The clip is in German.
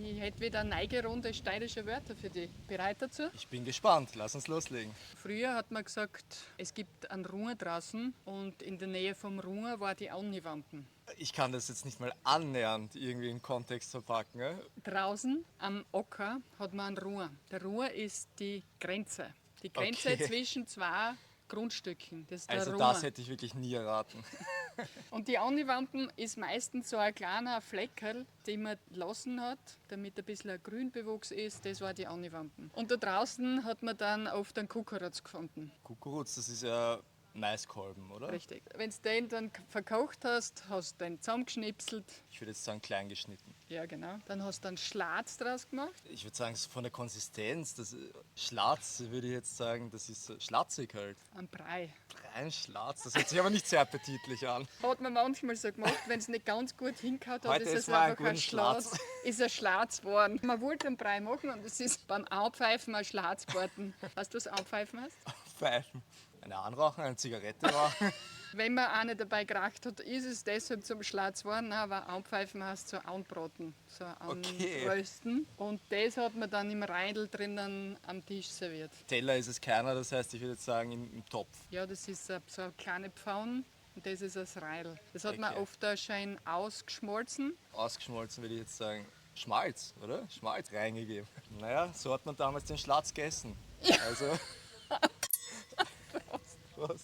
Ich hätte wieder eine neue Runde steirische Wörter für dich. Bereit dazu? Ich bin gespannt, lass uns loslegen. Früher hat man gesagt, es gibt einen Ruhr draußen und in der Nähe vom Ruhr war die Auniwampen. Ich kann das jetzt nicht mal annähernd irgendwie in Kontext verpacken. Ne? Draußen am Ocker hat man einen Ruhr. Der Ruhr ist die Grenze. Die Grenze Okay. zwischen zwei Grundstücken. Das ist der Also Ruhr. das hätte ich wirklich nie erraten. Und die Auniwampen ist meistens so ein kleiner Fleckerl, den man lassen hat, damit ein bisschen ein Grünbewuchs ist. Das war die Auniwampen. Und da draußen hat man dann oft einen Kukuruz gefunden. Kukuruz, das ist ja Maiskolben, oder? Richtig. Wenn du den dann verkocht hast, hast du den zusammengeschnipselt. Ich würde jetzt sagen klein geschnitten. Ja, genau. Dann hast du einen Schlatz draus gemacht. Ich würde sagen, so von der Konsistenz, das Schlatz würde ich jetzt sagen, das ist so schlatzig halt. Einen Brei. Rein Schlatz, das hört sich aber nicht sehr appetitlich an. Hat man manchmal so gemacht, wenn es nicht ganz gut hingehauen hat, Heute ist es essen wir einen einfach ein guten Schlatz. Schlatz. Ist ein Schlatz geworden. Man wollte einen Brei machen und es ist beim Anpfeifen ein Schlatz geworden. Weißt du, was Anpfeifen heißt? Pfeifen. Eine anrauchen, eine Zigarette rauchen. Wenn man eine dabei geraucht hat, ist es deshalb zum Schlatz geworden, aber Anpfeifen heißt so anbraten, so Okay. anrösten. Und das hat man dann im Reindl drinnen am Tisch serviert. Teller ist es keiner, das heißt, ich würde jetzt sagen im Topf. Ja, das ist so eine kleine Pfanne und das ist das Reidel. Das hat man Okay. oft auch schön ausgeschmolzen. Ausgeschmolzen würde ich jetzt sagen. Schmalz, oder? Schmalz reingegeben. Naja, so hat man damals den Schlatz gegessen. Also. Prost.